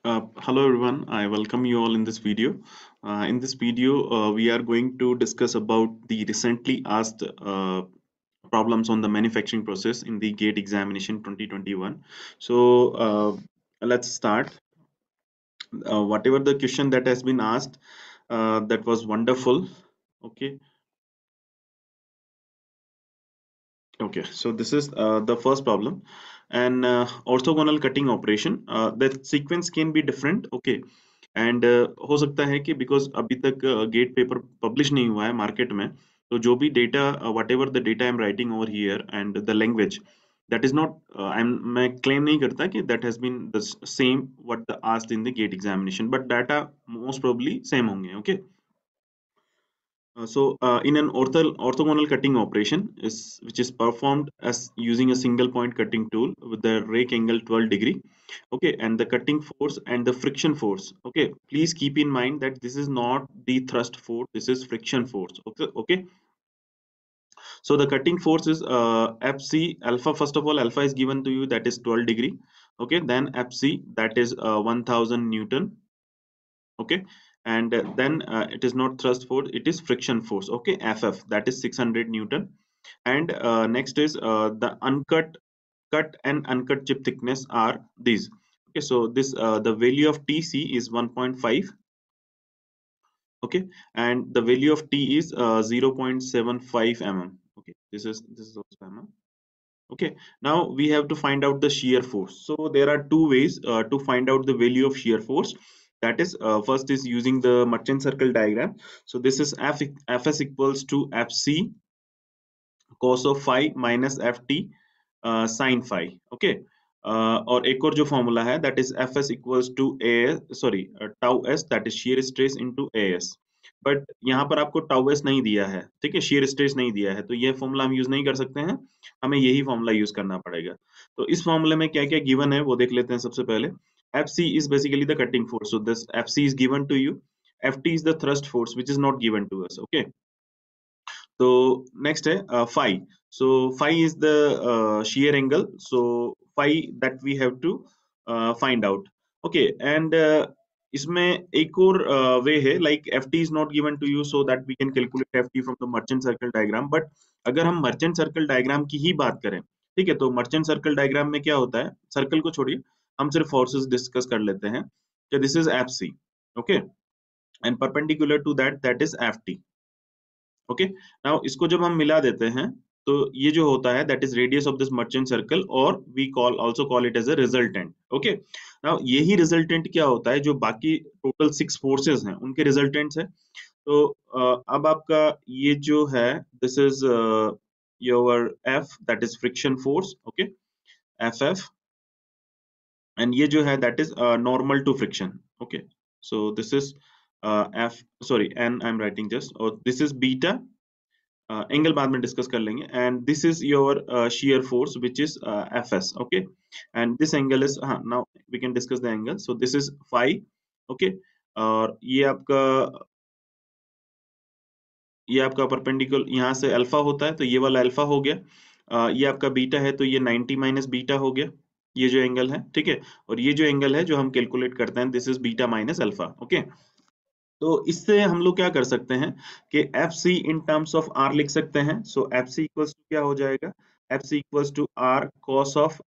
Hello everyone, I welcome you all in this video. In this video, we are going to discuss about the recently asked problems on the manufacturing process in the GATE examination 2021. So let's start. Whatever the question that has been asked, that was wonderful. Okay. Okay, so this is the first problem. And orthogonal cutting operation, the sequence can be different. Okay, and हो सकता है कि because अभी तक gate paper publish नहीं हुआ है market में, तो जो भी data whatever the data I am writing over here and the language that is not I am मैं क्लेम नहीं करता कि that has been the same what the asked in the GATE examination, but data most probably same होंगे. Okay. In an orthogonal cutting operation is which is performed as using a single point cutting tool with the rake angle 12 degree. Okay, and the cutting force and the friction force. Okay, please keep in mind that this is not the thrust force, this is friction force. Okay, okay. So the cutting force is Fc alpha. First of all, alpha is given to you, that is 12 degree. Okay, then Fc, that is 1000 Newton. Okay, and then it is not thrust force, it is friction force. Okay, ff, that is 600 Newton. And next is the cut and uncut chip thickness are these. Okay, so this the value of tc is 1.5. Okay, and the value of t is 0.75 mm. Okay, this is also mm. Okay, now we have to find out the shear force. So there are two ways to find out the value of shear force. That is, first is using the merchant circle diagram. So this is fs equals to fc cos of phi minus ft sin phi. Okay, और एक और जो formula है, that is fs equals to a sorry tau s, that is shear stress into as. But यहाँ पर आपको tau S नहीं दिया है, ठीक है, shear stress नहीं दिया है, तो ये फॉर्मूला हम यूज नहीं कर सकते हैं, हमें यही फॉर्मूला यूज करना पड़ेगा. तो इस फॉर्मूले में क्या क्या गिवन है वो देख लेते हैं. सबसे पहले fc is basically the cutting force, so this fc is given to you. ft is the thrust force which is not given to us. Okay, so next phi. So phi is the shear angle, so phi that we have to find out. Okay, and इसमें एक और वे है, like ft is not given to you, so that we can calculate ft from the merchant circle diagram. but अगर हम merchant circle diagram की ही बात करें, ठीक है, तो merchant circle diagram में क्या होता है, सर्कल को छोड़िए, हम सिर्फ फोर्सेस डिस्कस कर लेते हैं कि this is fc. Okay, and perpendicular to that is ft. Okay, now इसको जब हम मिला देते हैं तो ये जो होता है that is radius of this merchant circle, और we call it as a resultant. Okay, now यही रिजल्टेंट क्या होता है, जो बाकी टोटल 6 फोर्सेस हैं उनके रिजल्टेंट्स है. तो अब आपका ये जो है, this is your F, that is friction force. Okay, F F, and ये जो है that is normal to friction. Okay, so this is F, sorry N I am writing just, और दिस इज बीटा, एंगल बाद में discuss कर लेंगे, and this is your shear force which is fs. okay, and this angle is now we can discuss the angle. so this is phi. okay, और ये आपका perpendicular यहाँ से alpha होता है, तो ये वाला अल्फा हो गया. ये आपका बीटा है, तो ये 90 माइनस बीटा हो गया, ये जो एंगल है, ठीक है. और ये जो एंगल है जो हम कैलकुलेट करते हैं, this is beta minus alpha. Okay, तो इससे हम लोग क्या कर सकते हैं कि F C in terms of R लिख सकते हैं. So F C equals to क्या हो जाएगा, F C equals to R cos of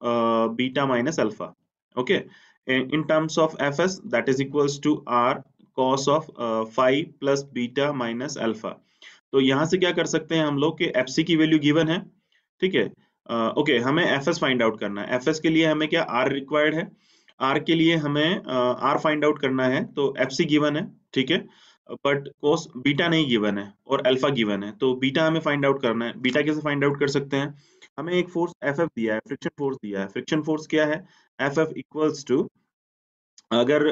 beta minus alpha. Okay, in terms of F S that is equals to R cos of five plus beta minus alpha. तो यहाँ से क्या कर सकते हैं हम लोग कि एफ सी की वैल्यू गिवन है, ठीक है. ओके, हमें एफ एस फाइंड आउट करना है. एफ एस के लिए हमें क्या आर रिक्वायर्ड है, आर के लिए हमें आर फाइंड आउट करना है, तो एफ सी गिवन है, ठीक है, बट कोस बीटा नहीं गिवन है और अल्फा गिवन है, तो बीटा हमें फाइंड आउट करना है. बीटा कैसे फाइंड आउट कर सकते हैं, हमें एक फोर्स एफ एफ दिया है, फ्रिक्शन फोर्स दिया है. फ्रिक्शन फोर्स क्या है, एफ एफ इक्वल्स टू, अगर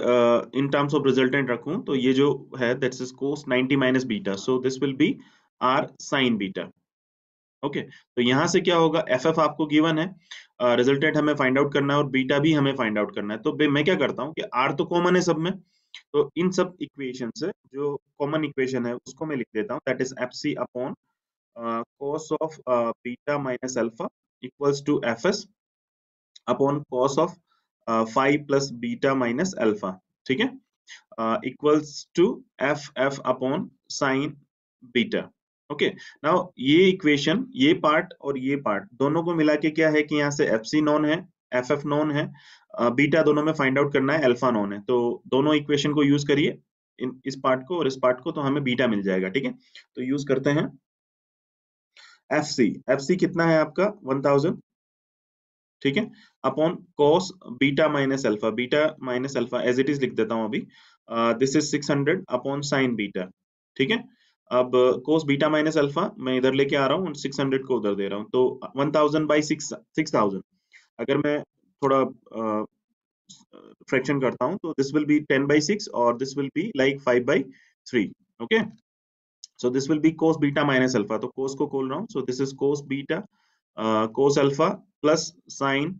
इन टर्म्स ऑफ रिजल्टेंट रखूं तो ये जो है that's is cos 90 minus beta, so this will be R sine beta. Okay, तो यहाँ से क्या होगा, एफ एफ आपको गिवन है, रिजल्टेंट हमें फाइंड आउट करना है, और बीटा भी हमें फाइंड आउट करना है. तो मैं क्या करता हूँ कि आर तो कॉमन है सब में, तो इन सब इक्वेशन से जो कॉमन इक्वेशन है उसको मैं लिख देता हूँ, that is F C upon cos of beta minus alpha equals to F S upon cos of five plus beta minus alpha, ठीक है, equals to F F upon sine beta. Okay, now ये equation, ये part और ये part दोनों को मिला के क्या है कि यहाँ से एफ सी नॉन है, एफ एफ नॉन है, बीटा दोनों में फाइंड आउट करना है, अल्फा नॉन है, तो दोनों इक्वेशन को यूज करिए, इस पार्ट को और इस पार्ट को, तो हमें बीटा मिल जाएगा, ठीक है। तो यूज करते हैं एफ सी, एफ सी कितना है आपका 1000, ठीक है, upon cos beta minus alpha, beta minus alpha as it is लिख देता हूं अभी, this is 600 upon sine beta, ठीक है। अब कोस बीटा माइनस अल्फा मैं इधर लेके आ रहा हूँ, 600 को उधर दे रहा हूँ, तो 1000 बाई 6000, अगर मैं थोड़ा फ्रैक्शन करता हूँ तो दिस विल बी 10 बाई 6 और this will be like 5 by 3, okay. So this will be cos beta minus alpha. तो cos को खोल रहा हूँ. So this is cos beta cos alpha plus sin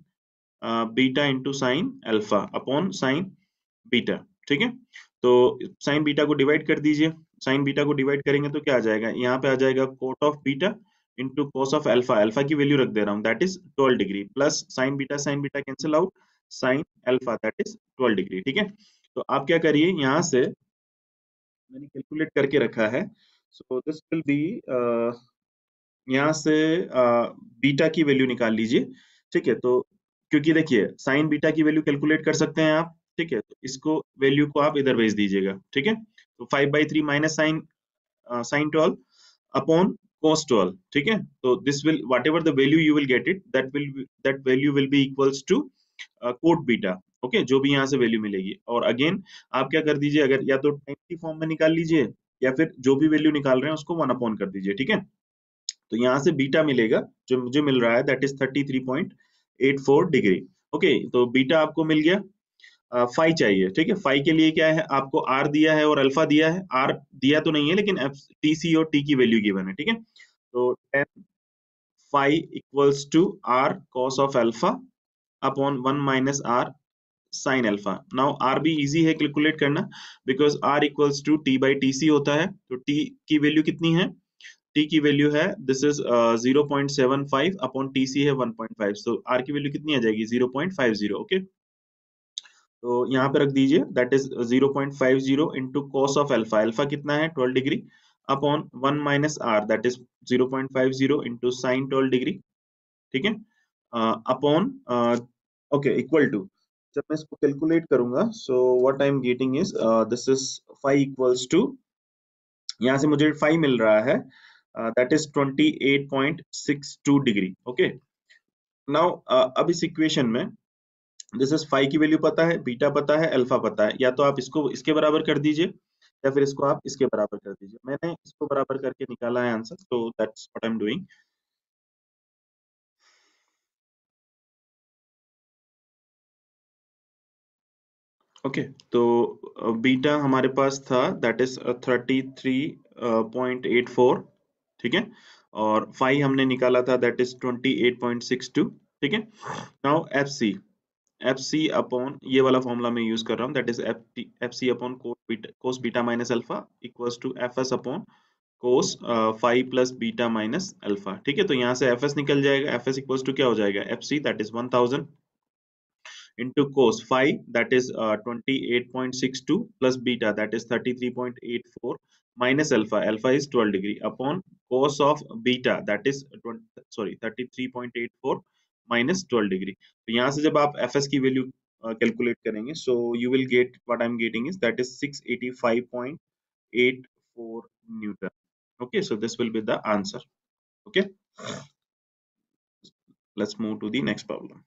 beta into sin alpha upon sin beta. ठीक है. तो sin beta को divide कर दीजिए. sin beta को डिवाइड करेंगे तो क्या आ जाएगा? यहाँ पे आ जाएगा cot of beta into cos of alpha. alpha की वैल्यू रख दे रहा हूँ. That is 12 degree plus sin beta cancel out. sin alpha that is 12 degree. ठीक है. तो आप क्या करिए, यहाँ से मैंने कैलकुलेट करके रखा है. सो दिस विल बी, यहाँ से बीटा की वैल्यू निकाल लीजिए, ठीक है। तो क्योंकि देखिए साइन बीटा की वैल्यू कैलकुलेट कर सकते हैं आप, ठीक है, तो इसको वैल्यू को आप इधर भेज दीजिएगा, ठीक है। तो 5/3 minus sine sine 12 upon cos 12, ठीक है। तो this will whatever the value you will get it, that value will be equals to cot beta, okay, जो भी यहाँ से वैल्यू मिलेगी। और अगेन आप क्या कर दीजिए, अगर या तो टाइम की फॉर्म में निकाल लीजिए या फिर जो भी वैल्यू निकाल रहे हैं उसको 1 अपॉन कर दीजिए, ठीक है। तो यहाँ से बीटा मिलेगा, जो मुझे मिल रहा है, दैट इज 33.84 डिग्री, ओके। तो बीटा आपको मिल गया, फाई चाहिए, ठीक है। फाई के लिए क्या है, आपको आर दिया है और अल्फा दिया है, आर दिया तो नहीं है लेकिन टी सी और टी की वैल्यू गिवन है, ठीक है। तो 10 phi equals to R cos of alpha upon 1 minus R sine alpha. Now R भी इजी है कैलकुलेट करना, because R equals to T by T C होता है। तो टी की वैल्यू कितनी है, टी की वैल्यू है, this is 0.75 upon T C है 1.5, सो आर की वैल्यू कितनी आ जाएगी 0.50, ओके। तो यहाँ पे रख दीजिए, that is 0.50 into cos of alpha, alpha कितना है 12 degree, upon 1 minus R, that is 0.50 into sine 12 degree, ठीक है, अपॉन, ओके, इक्वल टू, जब मैं इसको कैलकुलेट करूंगा, so what I am getting is this is 5 equals to, यहाँ से मुझे 5 मिल रहा है, that is 28.62 degree, okay. Now अब इस इक्वेशन में दिस इज 5 की वैल्यू पता है, बीटा पता है, अल्फा पता है, या तो आप इसको इसके बराबर कर दीजिए या फिर इसको आप इसके बराबर कर दीजिए। मैंने इसको बराबर करके निकाला है आंसर, तो that's what I am doing. Okay, तो बीटा हमारे पास था, दैट इज 33.84, ठीक है, और फाई हमने निकाला था, दैट इज 28.62, ठीक है। Now F C, F C upon ये वाला फॉर्मूला मैं यूज कर रहा हूँ, that is F C upon cos beta minus alpha equals to F S upon cos 5 plus beta minus alpha, ठीक है। तो यहाँ से एफ एस निकल जाएगा, एफ एस इक्वल्स टू क्या हो जाएगा, F see that is 1000 into cos phi, that is 28.62 plus beta, that is 33.84 minus alpha, alpha is 12 degree, upon cos of beta, that is 33.84 minus 12 degree. तो यहाँ से जब आप fs की value calculate करेंगे, so you will get what I'm getting is that is 685.84 Newton. Okay, so this will be the answer. Okay, let's move to the next problem.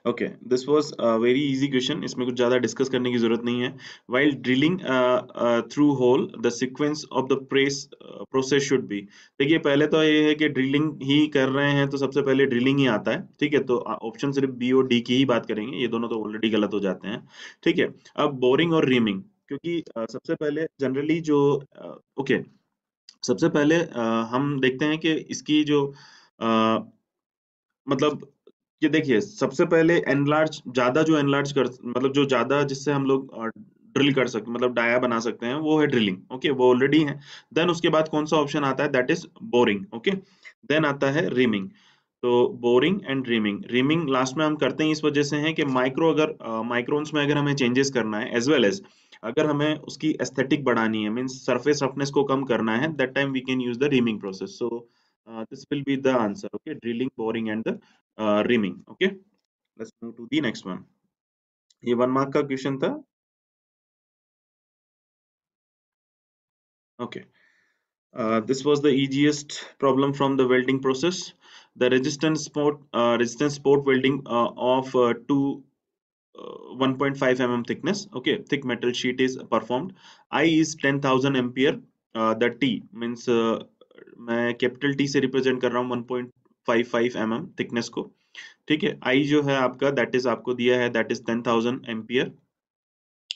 Okay, this was a very easy question, इसमें कुछ ज्यादा discuss करने की जरूरत नहीं है। While drilling through hole the sequence of the process should be. देखिए पहले तो ये है कि ड्रिलिंग ही कर रहे हैं तो सबसे पहले ड्रिलिंग ही आता है, ठीक है। तो ऑप्शन सिर्फ बी और डी की ही बात करेंगे, ये दोनों तो ऑलरेडी गलत हो जाते हैं, ठीक है। अब बोरिंग और रीमिंग, क्योंकि सबसे पहले जनरली जो ओके, सबसे पहले हम देखते हैं कि इसकी जो मतलब, ये देखिए सबसे पहले एनलार्ज, ज्यादा जो एनलार्ज कर मतलब जो ज्यादा जिससे हम लोग ड्रिल कर सकते, मतलब डाया बना सकते हैं, वो है ड्रिलिंग। ओके, वो ऑलरेडी है। देन उसके बाद कौन सा ऑप्शन आता है, that is boring. Okay, then आता है रीमिंग। तो boring and reaming, reaming last में हम करते हैं इस वजह से है कि माइक्रो, अगर माइक्रोन्स में अगर हमें चेंजेस करना है, एज वेल एज अगर हमें उसकी एस्थेटिक बढ़ानी है, मींस सरफेस रफनेस को कम करना है, that time we can use the reaming process. So this will be the answer. Okay, drilling, boring and the reaming. Okay, let's move to the next one. ये 1 mark का question था। Okay. This was the easiest problem from the welding process. The resistance spot welding of two 1.5 mm thickness. Okay, thick metal sheet is performed. I is 10,000 ampere. The T means मैं capital T से represent कर रहा हूँ 1.55 mm thickness को। ठीक है, I जो है आपका, दैट इज आपको दिया है, that is 10,000 ampere.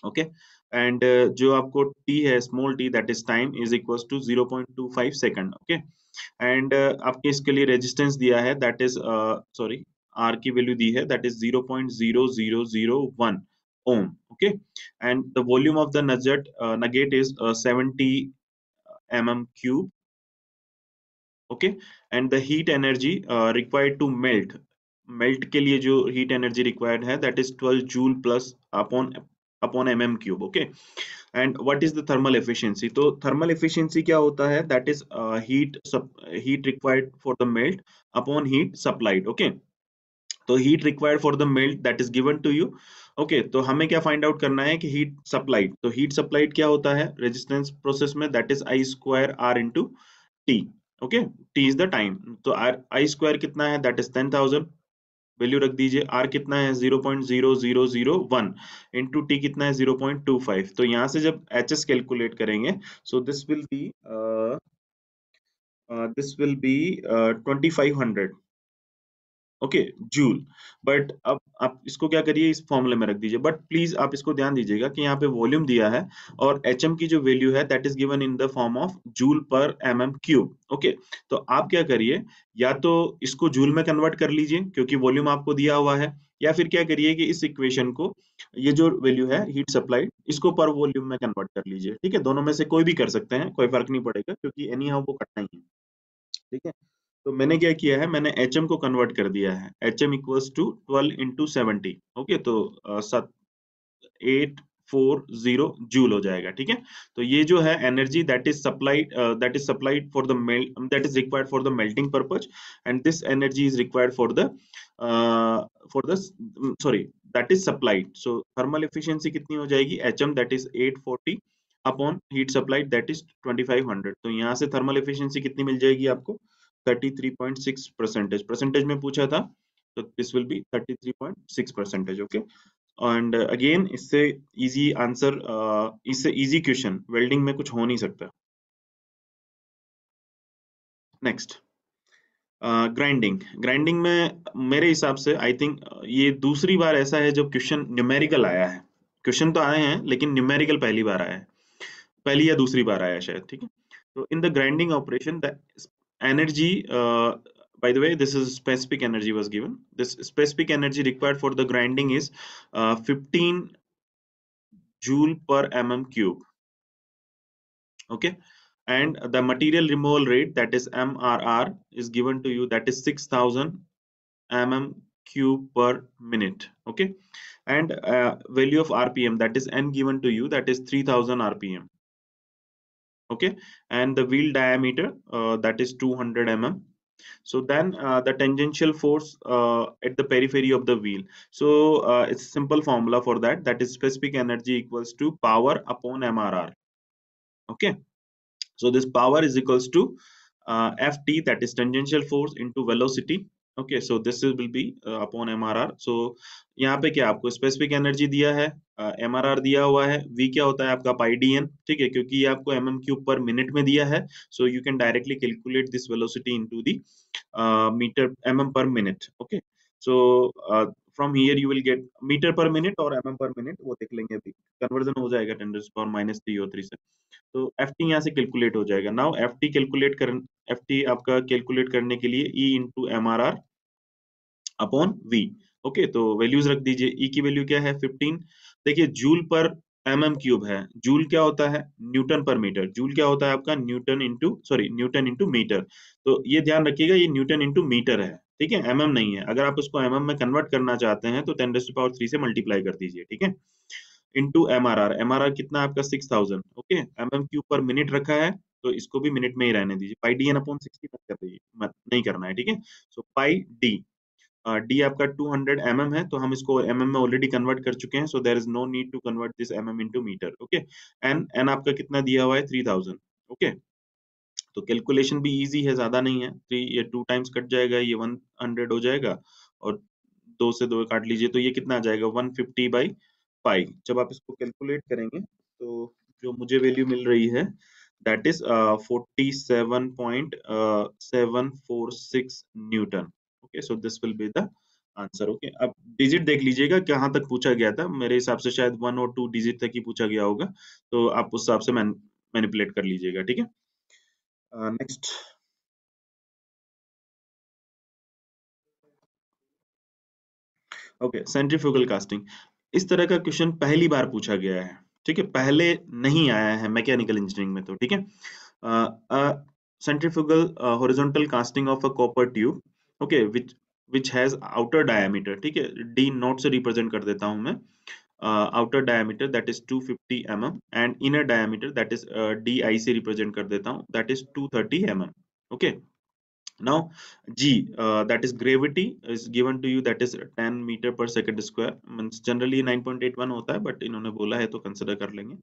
Okay, and जो आपको टी है, small T, that is time is equals to 0.25 second. Okay, and आपके इसके लिए रेजिस्टेंस दिया है, दैट इज सॉरी, आर की वैल्यू दी है, that is 0.0001 ohm. Okay, and the volume of the nugget is 70 mm cube। Okay, and the heat energy required to melt के लिए जो हीट एनर्जी रिक्वायर्ड है, that is 12 joule plus upon upon mm cube। Okay, and what is the thermal efficiency? तो thermal efficiency क्या होता है, that is heat required for the melt upon heat supplied. Okay, तो heat required for the melt that is given to you. Okay, तो हमें क्या find out करना है कि हीट सप्लाइड, तो हीट सप्लाइड क्या होता है रेजिस्टेंस प्रोसेस में, that is I square R into T. Okay, T is the time, तो आर आई स्क्वायर कितना है, दैट इज 10,000, वैल्यू रख दीजिए। आर कितना है 0.0001 इंटू टी कितना है 0.25। तो यहाँ से जब एच एस कैलकुलेट करेंगे, सो this will B 2500। Okay, joule. But अब आप इसको क्या करिए, इस फॉर्मूले में रख दीजिए। बट प्लीज आप इसको ध्यान दीजिएगा कि यहाँ पे वॉल्यूम दिया है और एचएम की जो वैल्यू है, that is given in the form of joule पर mm cube। ओके, तो आप क्या करिए, या तो इसको जूल में कन्वर्ट कर लीजिए क्योंकि वॉल्यूम आपको दिया हुआ है, या फिर क्या करिए कि इस इक्वेशन को, ये जो वैल्यू है हीट सप्लाई, इसको पर वॉल्यूम में कन्वर्ट कर लीजिए। ठीक है, दोनों में से कोई भी कर सकते हैं, कोई फर्क नहीं पड़ेगा क्योंकि एनी हाउ वो करना ही है। ठीक है, तो मैंने क्या किया है, मैंने एच एम को कन्वर्ट कर दिया है, H M equals to 12 into 70। Okay, तो 840 जूल हो जाएगा। ठीक है, तो ये जो है energy that is supplied for the melt, that is required for the melting purpose, and this energy is required for the sorry, that is supplied. So thermal efficiency कितनी हो जाएगी, H M that is 840 upon heat supplied that is 2500। तो यहाँ से thermal efficiency कितनी मिल जाएगी आपको, 33.6 percentage. Percentage में पूछा था, तो this will B 33.6 percentage. Okay, and again इससे इजी क्वेश्चन वेल्डिंग में कुछ हो नहीं सकता। Next, grinding. ग्राइंडिंग में मेरे हिसाब से आई थिंक ये दूसरी बार ऐसा है जब क्वेश्चन न्यूमेरिकल आया है। क्वेश्चन तो आए हैं लेकिन न्यूमेरिकल पहली बार आया है, पहली या दूसरी बार आया शायद। ठीक है, तो in the grinding operation the energy, by the way, this is specific energy was given. This specific energy required for the grinding is 15 joule per mm cube. Okay, and the material removal rate, that is MRR, is given to you, that is 6,000 mm cube per minute. Okay, and value of RPM, that is N, given to you, that is 3,000 RPM. Okay, and the wheel diameter, that is 200 mm. So then the tangential force at the periphery of the wheel. So it's a simple formula for that, that is specific energy equals to power upon MRR. Okay, so this power is equals to Ft, that is tangential force, into velocity. Okay, so this will be upon MRR. So यहाँ पे क्या आपको specific energy दिया है, MRR दिया हुआ है, V क्या होता है आपका पाई डी एन। ठीक है, क्योंकि ये आपको mm cube पर मिनट में दिया है, so you can directly calculate this velocity into the meter mm per minute. Okay, so from here you will get meter per minute और mm per minute, वो देख लेंगे अभी, कन्वर्जन हो जाएगा 10⁻³ और 3 से। तो एफ टी यहाँ से कैलकुलेट हो जाएगा। नाउ एफ टी आपका कैलकुलेट करने के लिए E into M R R upon V. Okay, तो वैल्यूज रख दीजिए। ई की वैल्यू क्या है 15, देखिए जूल पर mm³ है। जूल क्या होता है? न्यूटन पर मीटर। जूल क्या होता है आपका? Newton into meter. तो ये ध्यान रखिएगा, ये न्यूटन इंटू मीटर है, ठीक है, mm नहीं है। अगर आप उसको mm में कन्वर्ट करना चाहते हैं तो 10⁻³ से मल्टीप्लाई कर दीजिए, ठीक है, इंटू MRR कितना है आपका? 6000। ओके, mm³ पर मिनट रखा है तो इसको भी मिनट में ही रहने दीजिए। पाई डी एन अपॉन 60 मत कर दीजिए, मत नहीं करना है, ठीक है। सो पाई डी, डी आपका 200 mm है, तो हम इसको mm में ऑलरेडी कन्वर्ट कर चुके हैं, so there is no need to convert this mm into meter. Okay, N आपका कितना दिया हुआ है? 3000। ओके, तो कैलकुलेशन भी इजी है, ज्यादा नहीं है। 3 ये 2 टाइम्स कट जाएगा, ये 100 हो जाएगा, और 2 से 2 काट लीजिए तो ये कितना आ जाएगा? 150 बाई पाई। जब आप इसको कैलकुलेट करेंगे तो जो मुझे वैल्यू मिल रही है that is 47.746 Newton. Okay, so this will be the answer. Okay, अब डिजिट देख लीजिएगा कहाँ तक पूछा गया था। मेरे हिसाब से शायद 1 और 2 डिजिट तक ही पूछा गया होगा, तो आप उस हिसाब से मैनिपुलेट कर लीजिएगा, ठीक है। नेक्स्ट। Okay, centrifugal casting. इस तरह का क्वेश्चन पहली बार पूछा गया है, ठीक है, पहले नहीं आया है मैकेनिकल इंजीनियरिंग में, तो ठीक है। Centrifugal horizontal casting of a copper tube, okay, which has outer diameter, ठीक है, डी नॉट से रिप्रेजेंट कर देता हूं मैं। Outer diameter that is 250 mm and inner diameter that is D I से रिप्रेजेंट कर देता हूं, that is 230 mm। Okay, now G, that is gravity is given to you, that is 10 meter per second square, means generally 9.81 होता है, but इन्होंने बोला है तो consider कर लेंगे।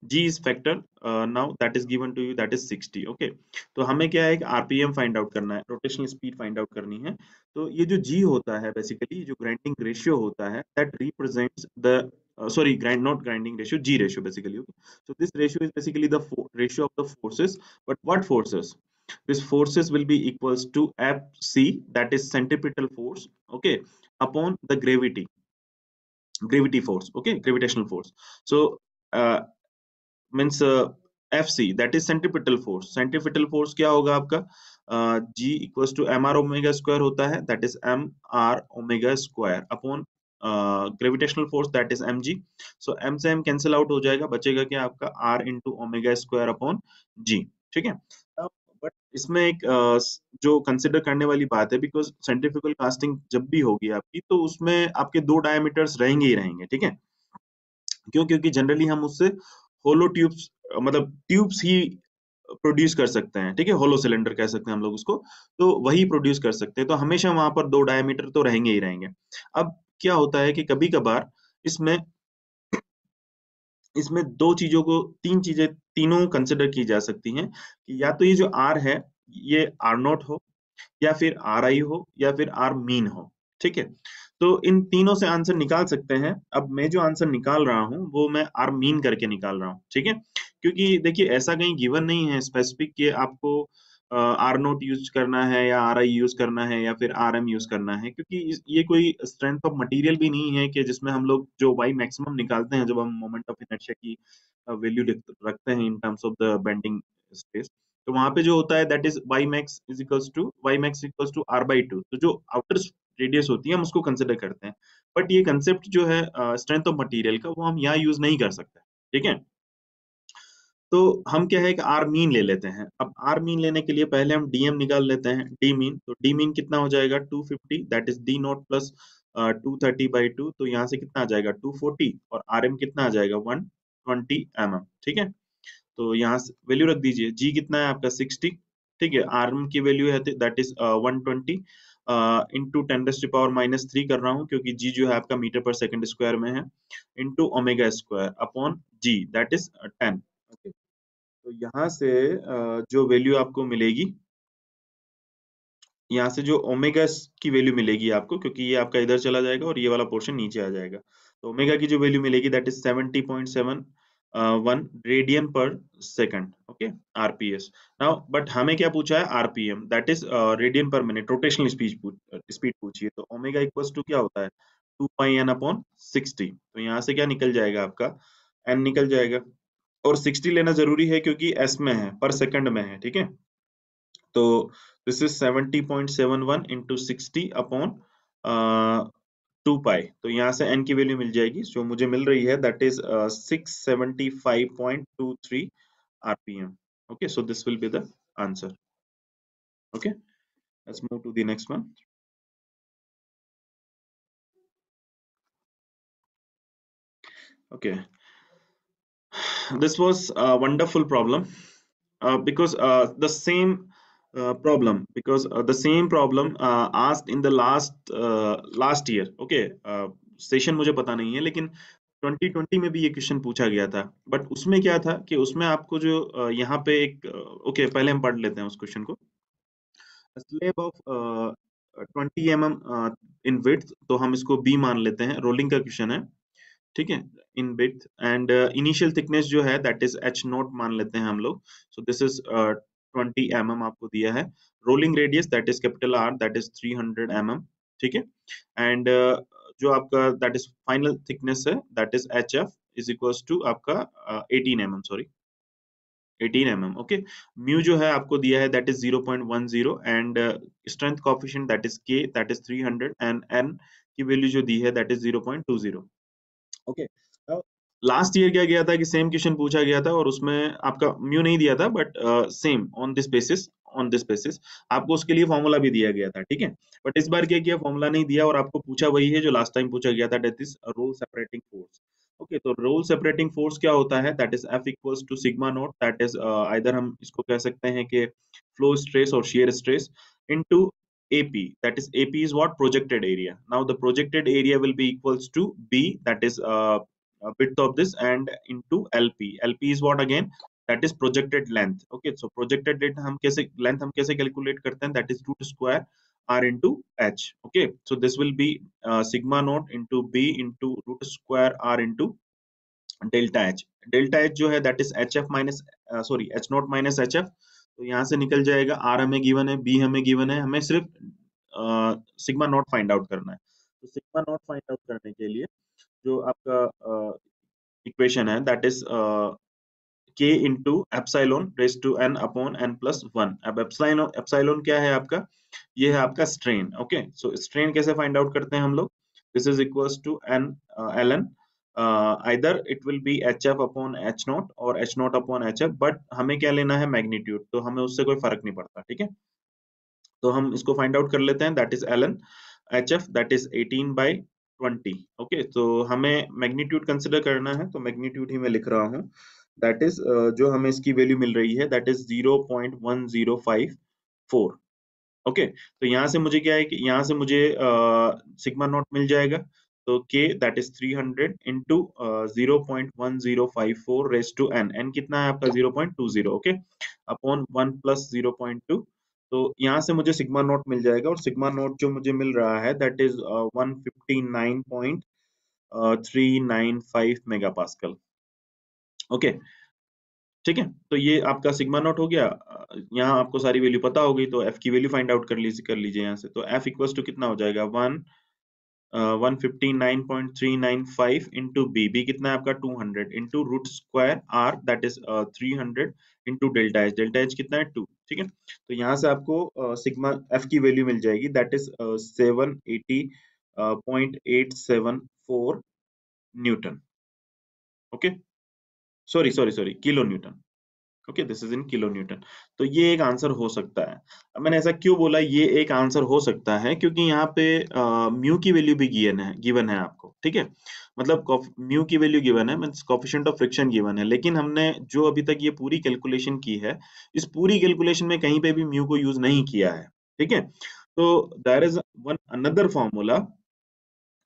G is factor, now that is given to you, that is 60। okay, तो हमें क्या है कि RPM फाइंड आउट करना है, रोटेशनल स्पीड फाइंड आउट करनी है। तो ये जो G होता है बेसिकली, जो ग्राइंडिंग रेशियो होता है, that represents the sorry, not grinding ratio, G ratio basically। okay, so this ratio is basically the ratio of the forces, but what forces? This forces will be equals to Fc, that is centripetal force, okay, upon the gravity force, okay, gravitational force। So means Fc, that is centripetal force। centripetal force क्या होगा आपका? G equals to mr omega square होता है, that is mr omega square upon gravitational force, that is mg। so m से m cancel out हो जाएगा, बचेगा क्या आपका? r into omega square upon g, ठीक है। बट इसमें एक जो कंसिडर करने वाली बात है, बिकॉज सेंट्रीफ्यूगल कास्टिंग जब भी होगी आपकी, तो उसमें आपके 2 डायमीटर्स रहेंगे ही रहेंगे, ठीक है। क्यों? क्योंकि जनरली हम उससे होलो ट्यूब्स, मतलब ट्यूब्स ही प्रोड्यूस कर सकते हैं, ठीक है, होलो सिलेंडर कह सकते हैं हम लोग उसको, तो वही प्रोड्यूस कर सकते हैं, तो हमेशा वहां पर 2 डायमीटर तो रहेंगे ही रहेंगे। अब क्या होता है कि कभी कभार इसमें इसमें दो चीजों को, तीन चीजें, तीनों कंसिडर की जा सकती हैं, कि या तो ये जो आर है ये आर नॉट हो, या फिर आर आई हो, या फिर आर मीन हो, ठीक है। तो इन तीनों से आंसर निकाल सकते हैं। अब मैं जो आंसर निकाल रहा हूं वो मैं आर मीन करके निकाल रहा हूं, ठीक है, क्योंकि देखिए ऐसा कहीं गिवन नहीं है स्पेसिफिक कि आपको आर नोट यूज करना है या आर आई यूज करना है या फिर आर एम यूज करना है, क्योंकि ये कोई स्ट्रेंथ ऑफ मटेरियल भी नहीं है कि जिसमें हम लोग जो वाई मैक्सिमम निकालते हैं जब हम मोमेंट ऑफ इनर्शिया की वैल्यू रखते हैं in terms of the bending space, तो वहां पे जो होता है that is Y max equals to R by two. तो जो आउटर रेडियस होती है हम उसको कंसिडर करते हैं, बट ये कंसेप्ट जो है स्ट्रेंथ ऑफ मटेरियल का, वो हम यहाँ यूज नहीं कर सकते, ठीक है। तो हम क्या है कि आर मीन ले लेते हैं। अब आर मीन लेने के लिए पहले हम डीएम निकाल लेते हैं, डी मीन। तो डी मीन कितना हो जाएगा? 250, that is D not plus 230/2, तो यहाँ से कितना आ जाएगा? 240, और आर एम कितना आ जाएगा? 120 mm, ठीक है। तो यहाँ से वैल्यू रख दीजिए। जी कितना है आपका? 60, ठीक है। आर एम की वैल्यू है दैट इज 120 इंटू 10⁻³ कर रहा हूँ, क्योंकि जी जो है आपका मीटर पर सेकंड स्क्वायर में है, into omega square upon G, that is 10। Okay, तो यहाँ से जो वैल्यू आपको मिलेगी, यहाँ से जो ओमेगा की वैल्यू मिलेगी आपको, क्योंकि ये आपका इधर चला जाएगा और ये वाला पोर्शन नीचे आ जाएगा, तो ओमेगा की जो वैल्यू मिलेगी दैट इज 70.71 रेडियन पर second, okay, RPS. Now but हमें क्या पूछा है? आरपीएम, दैट इज रेडियन पर मिनट, रोटेशनल स्पीड पूछिए। तो ओमेगा इक्वल्स टू क्या होता है? 2πn upon 60। तो यहाँ से क्या निकल जाएगा आपका? एन निकल जाएगा, और 60 लेना जरूरी है क्योंकि एस में है, पर सेकंड में है, ठीक है। तो दिस इज 70.71 इंटू 60 अपॉन 2 पाई, तो यहाँ से n की वैल्यू मिल जाएगी जो मुझे मिल रही है, that is 675.23 rpm. Okay, so this will be the answer. Okay, let's move to the next one. Okay, this was a wonderful problem, because the same problem asked in the last year. Okay, session मुझे पता नहीं है, लेकिन 2020 में भी ये question पूछा गया था, बट उसमें क्या था कि उसमें आपको जो यहाँ पे एक ओके, पहले हम पढ़ लेते हैं उस क्वेश्चन को. Slab of 20 mm in width, तो हम इसको बी मान लेते हैं, रोलिंग का क्वेश्चन है, ठीक है, इन विड्थ. एंड इनिशियल थिकनेस जो है दैट इज एच नोट मान लेते हैं हम लोग. सो दिस इज 20 mm आपको दिया है. Rolling radius that is capital R, that is 300 mm, ठीक है. एंड जो आपका दैट इज फाइनल थिकनेस है, that is H F is equals to आपका 18 mm, sorry 18 mm. Okay, mu जो है आपको दिया है that is 0.10, and strength coefficient that is K, that is 300, and N की वैल्यू जो दी है that is 0.20. Okay, last year क्या गया था कि सेम क्वेश्चन पूछा गया था और उसमें आपका म्यू नहीं दिया था, but same on this basis आपको उसके लिए फॉर्मूला भी दिया गया था, ठीक है. बट इस बार क्या किया, फॉर्मूला नहीं दिया और आपको पूछा वही है जो लास्ट टाइम पूछा गया था, that is roll separating force. Okay, तो रोल सेपरेटिंग फोर्स क्या होता है, that is F equals to sigma naught, that is either हम इसको कह सकते हैं कि फ्लो स्ट्रेस और shear stress into AP, that is AP is what, projected area. Now the projected area will be equals to B, that is width of this, and into LP. LP is what again, that is projected length. Okay, so projected length हम कैसे calculate करते हैं, that is root square R into H. Okay, so this will be sigma naught into B into root square R into delta H. Delta H जो है that is H F minus, sorry H not minus H F. तो यहाँ से निकल जाएगा, are हमें given है, B हमें गिवन है, हमें सिर्फ सिग्मा नॉट फाइंड आउट करना है. तो सिग्मा नॉट फाइंड आउट करने के लिए जो आपका इक्वेशन है that is k into epsilon raise to n upon n plus one. अब एप्सिलॉन एप्सिलॉन क्या है आपका, ये है आपका स्ट्रेन. ओके, सो स्ट्रेन कैसे फाइंड आउट करते हैं हम लोग, this is equals to n ln, either it will be H F upon H not और H not upon H F, but हमें क्या लेना है, मैग्नीट्यूड, तो हमें उससे कोई फर्क नहीं पड़ता, ठीक है. तो हम इसको फाइंड आउट कर लेते हैं, that is ln H F, that is 18/20. Okay, तो हमें मैग्नीट्यूड कंसिडर करना है, तो मैग्नीट्यूड ही मैं लिख रहा हूँ, दैट इज जो हमें इसकी वैल्यू मिल रही है दैट इज 0.1054. ओके, तो यहाँ से मुझे क्या है कि यहाँ से मुझे सिग्मा नॉट मिल जाएगा, तो k that is 300 into 0.1054 raise to n. n कितना है आपका 0.20. Okay, upon 1 plus 0.2. तो यहाँ से मुझे सिग्मा नॉट मिल जाएगा, और सिग्मा नॉट जो मुझे मिल रहा है that is 159.395 mega pascal. Okay, ठीक है, तो ये आपका सिग्मा नॉट हो गया. यहाँ आपको सारी वैल्यू पता हो गई, तो एफ की वैल्यू फाइंड आउट कर लीजिए यहाँ से. तो एफ इक्वल्स टू कितना हो जाएगा, 159.395 इंटू बी. बी कितना है आपका 200 into root square R that is 300 into delta H. Delta H कितना है 2, ठीक है. तो यहाँ से आपको सिग्मा एफ की वैल्यू मिल जाएगी, that is 780.874 newton. Okay, sorry kilo newton. Okay, this is in kilo newton. तो ये एक आंसर हो सकता है. अब मैंने ऐसा क्यों बोला ये एक आंसर हो सकता है, क्योंकि यहाँ पे म्यू की वैल्यू भी गिवन है आपको, ठीक है. मतलब म्यू की वैल्यू गिवन है, means coefficient of friction given है, लेकिन हमने जो अभी तक ये पूरी कैलकुलेशन की है, इस पूरी कैलकुलेशन में कहीं पे भी म्यू को यूज नहीं किया है, ठीक है. तो there is one another formula,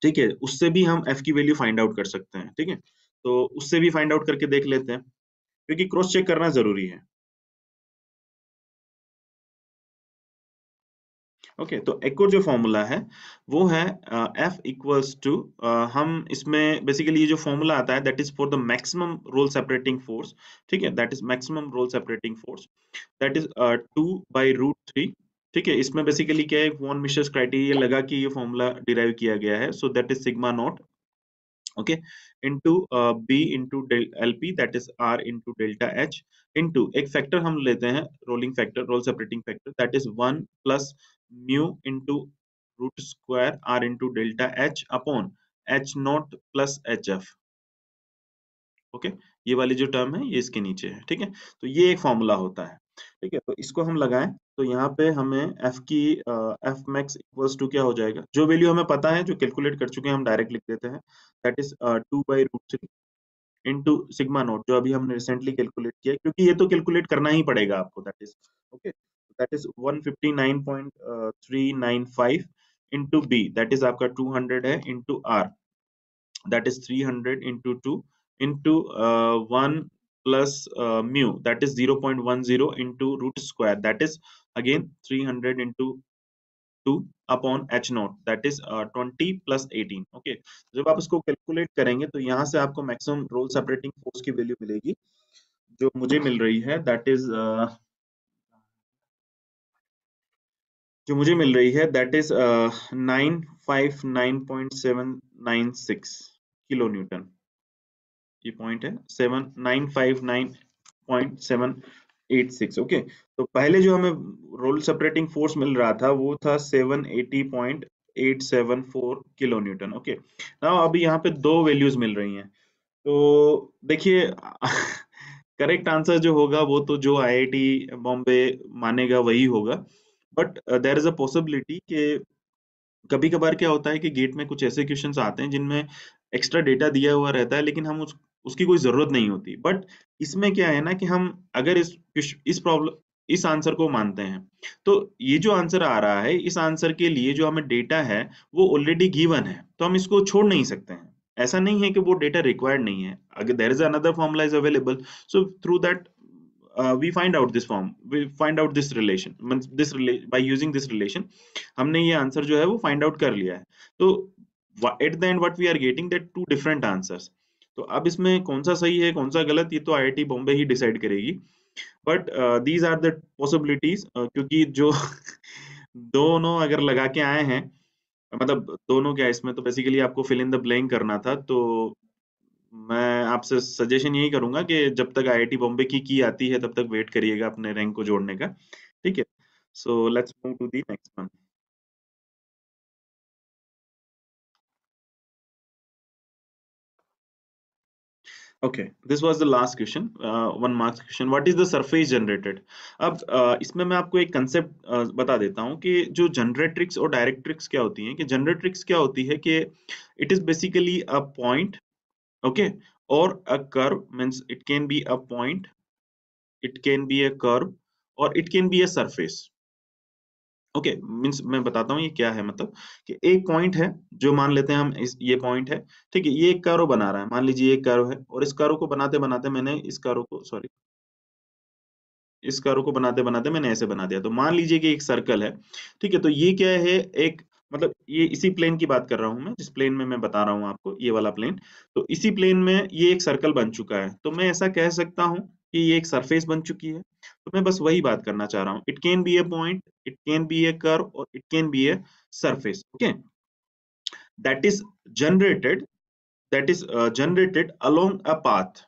ठीक है, उससे भी हम एफ की वैल्यू फाइंड आउट कर सकते हैं, ठीक है. तो उससे भी फाइंड आउट करके देख लेते हैं, क्योंकि क्रॉस चेक करना जरूरी है. ओके, तो एक और जो फॉर्मूला है वो है एफ इक्वल्स टू, हम इसमें बेसिकली ये जो फॉर्मूला आता है that is for the maximum roll separating force, ठीक है, that is maximum roll separating force, that is 2/√3. ठीक है, इसमें बेसिकली क्या है, वॉन मिसेस क्राइटेरिया लगा के ये फॉर्मूला डिराइव किया गया है. So that is sigma not, okay, into b into del lp, that is r into delta h, into एक फैक्टर हम लेते हैं, rolling factor, roll separating factor, that is 1 plus mu into root square R into delta H upon H not plus H F. Okay, ये वाली जो term है ये इसके नीचे है, ठीक है। तो ये एक फॉर्मूला होता है, ठीक है। तो इसको हम लगाएं तो यहाँ पे हमें एफ की एफ मैक्स इक्वल्स टू क्या हो जाएगा, जो वैल्यू हमें पता है, जो कैलकुलेट कर चुके हैं, हम डायरेक्ट लिख देते हैं, that is 2/√3 into sigma note, जो अभी हमने रिसेंटली कैलकुलेट किया है, क्योंकि ये तो कैलकुलेट करना ही पड़ेगा आपको, that is okay, that is 159.395 into B, that is आपका 200 है, into R, that is 300 into 2 into 1 plus mu, that is 0.10 into root square, that is again 300 into 2 upon h naught, that is 20 plus 18। Okay, जब आप इसको calculate करेंगे तो यहाँ से आपको मैक्सिमम रोल सेपरेटिंग फोर्स की वैल्यू मिलेगी, जो मुझे मिल रही है, दैट इज जो मुझे मिल रही है दैट इज 959.796 किलो न्यूटन। ये पॉइंट है 7959.786। ओके, तो पहले जो हमें रोल सेपरेटिंग फोर्स मिल रहा था वो था 780.874 किलो न्यूटन। ओके, नाउ अभी यहाँ पे दो वैल्यूज मिल रही हैं, तो देखिए करेक्ट आंसर जो होगा वो तो जो आईआईटी बॉम्बे मानेगा वही होगा, but there is a possibility कि कभी कभार क्या होता है कि गेट में कुछ ऐसे क्वेश्चंस आते हैं जिनमें एक्स्ट्रा डेटा दिया हुआ रहता है, लेकिन हम उसकी कोई जरूरत नहीं होती। बट इसमें क्या है ना कि हम अगर इस प्रॉब्लम इस आंसर को मानते हैं, तो ये जो आंसर आ रहा है, इस आंसर के लिए जो हमें डेटा है वो ऑलरेडी गिवन है, तो हम इसको छोड़ नहीं सकते हैं। ऐसा नहीं है कि वो डेटा रिक्वायर्ड नहीं है, अगर there is another formula is available, so through that we find out this form, we find out this relation, means by using this relation हमने ये आंसर जो है वो फाइंड आउट कर लिया है। तो at the end what we are getting that two different answers. तो अब इसमें कौन सा सही है कौन सा गलत, ये तो आईआईटी बॉम्बे ही डिसाइड करेगी, but these are the possibilities, क्योंकि जो दोनों अगर लगा के आए हैं, मतलब दोनों क्या, इसमें तो बेसिकली आपको फिल इन द ब्लैंक करना था, तो मैं आपसे सजेशन यही करूंगा कि जब तक आईआईटी बॉम्बे की आती है तब तक वेट करिएगा अपने रैंक को जोड़ने का, ठीक है। So let's move to the next one. Okay, this was the last question, 1 marks question, what is the surface generated. अब इसमें मैं आपको एक कंसेप्ट बता देता हूँ कि जो जनरेट्रिक्स और डायरेक्ट्रिक्स क्या होती हैं, कि जनरेट्रिक्स क्या होती है कि it is basically a point, okay, और a curve, means it can be a point, it can be a curve, और it can be a surface. Okay, means मैं बताता हूँ ये क्या है, मतलब कि एक पॉइंट है, जो मान लेते हैं हम ये पॉइंट है, ठीक है, ये एक कर्व बना रहा है, मान लीजिए एक कर्व है, और इस कर्व को बनाते बनाते मैंने इस कर्व को, सॉरी, इस कर्व को बनाते बनाते मैंने ऐसे बना दिया, तो मान लीजिए कि एक सर्कल है, ठीक है। तो ये क्या है, एक, मतलब ये इसी प्लेन की बात कर रहा हूं मैं, जिस प्लेन में मैं बता रहा हूं आपको, ये वाला प्लेन, तो इसी प्लेन में ये एक सर्कल बन चुका है, तो मैं ऐसा कह सकता हूं कि ये एक सरफेस बन चुकी है। तो मैं बस वही बात करना चाह रहा हूँ, it can be a point, it can be a curve, और it can be a surface, okay, that is generated, that is generated along a path.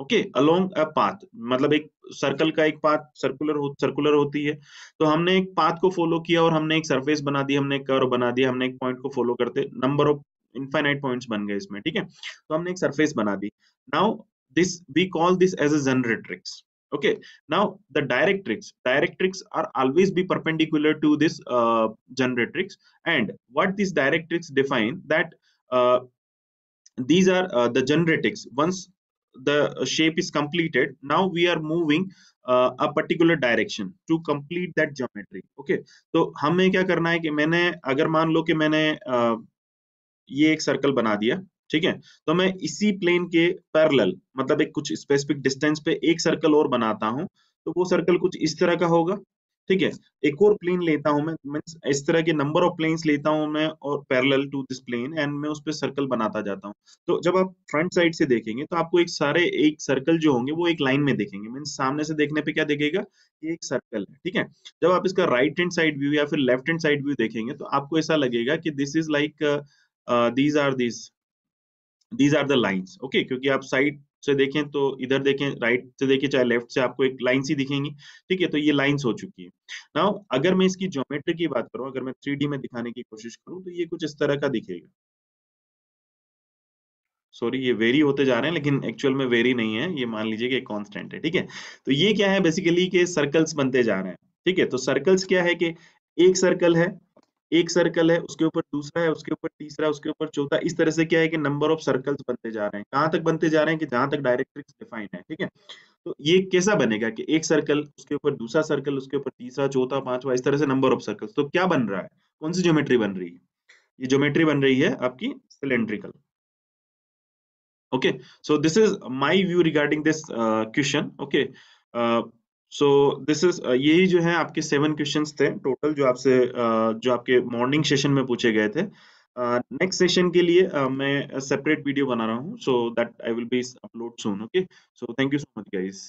Okay, along a path, मतलब एक सर्कल का एक पाथ सर्कुलर होती है, तो हमने एक पाथ को फॉलो किया और हमने एक सरफेस बना दी, हमने एक कर्व बना दिया, हमने एक पॉइंट को फॉलो करते नंबर ऑफ इनफाइनाइट पॉइंट्स बन गए इसमें, ठीक है। तो हमने एक सरफेस बना दी। Now this we call this as a generatrix. Okay, now the directrix are always be perpendicular to this generatrix, and what this directrix define that uh, these are the generatrix. Once the shape is completed, now we are moving a particular direction to complete that geometry। okay, तो हमें क्या करना है कि मैंने, अगर मान लो कि मैंने ये एक सर्कल बना दिया, ठीक है, तो मैं इसी प्लेन के पैरेलल, मतलब एक कुछ स्पेसिफिक डिस्टेंस पे एक सर्कल और बनाता हूं, तो वो सर्कल कुछ इस तरह का होगा, ठीक है। एक और प्लेन लेता हूं मैं, मींस इस तरह के नंबर ऑफ प्लेन्स लेता हूं मैं, और parallel to this plane, and मैं उस पे सर्कल बनाता जाता हूं। तो जब आप फ्रंट साइड से देखेंगे तो आपको एक सर्कल जो होंगे वो एक लाइन में दिखेंगे, मींस सामने से देखने पे क्या दिखेगा, ये एक सर्कल है, ठीक है। जब आप इसका राइट हैंड साइड व्यू या फिर लेफ्ट हैंड साइड व्यू देखेंगे तो आपको ऐसा लगेगा कि this is like these are these are the lines, okay, क्योंकि आप साइड से देखें तो इधर देखें, राइट से देखें चाहे लेफ्ट से, आपको एक लाइन सी दिखेंगी। ठीक है, तो ये लाइंस हो चुकी है। नाउ अगर मैं इसकी ज्योमेट्री की बात करूं, अगर मैं 3D में दिखाने की कोशिश करूं, तो ये कुछ इस तरह का दिखेगा। सॉरी, ये वेरी होते जा रहे हैं, लेकिन एक्चुअल में वेरी नहीं है, ये मान लीजिए कि एक कांस्टेंट है। ठीक है, तो ये क्या है बेसिकली कि सर्कल्स बनते जा रहे हैं। ठीक है, तो सर्कल्स क्या है कि एक सर्कल है, एक सर्कल है, उसके ऊपर दूसरा है, उसके ऊपर तीसरा, उसके ऊपर चौथा, इस तरह से क्या है कि नंबर ऑफ सर्कल्स बनते जा रहे हैं। कहाँ तक बनते जा रहे हैं कि जहां तक डायरेक्ट्रिक्स डिफाइन है। ठीक है, तो ये कैसा बनेगा कि एक सर्कल, उसके ऊपर दूसरा सर्कल, उसके ऊपर तीसरा, चौथा, पांचवा, इस तरह से नंबर ऑफ सर्कल्स। तो क्या बन रहा है, कौन सी ज्योमेट्री बन रही है? ये ज्योमेट्री बन रही है आपकी cylindrical. Okay, so this is my view regarding this question. Okay, uh, so this is यही जो है आपके 7 क्वेश्चंस थे टोटल, जो आपसे जो आपके मॉर्निंग सेशन में पूछे गए थे। नेक्स्ट सेशन के लिए मैं सेपरेट वीडियो बना रहा हूँ, so that I will be upload soon. Okay, so thank you so much guys.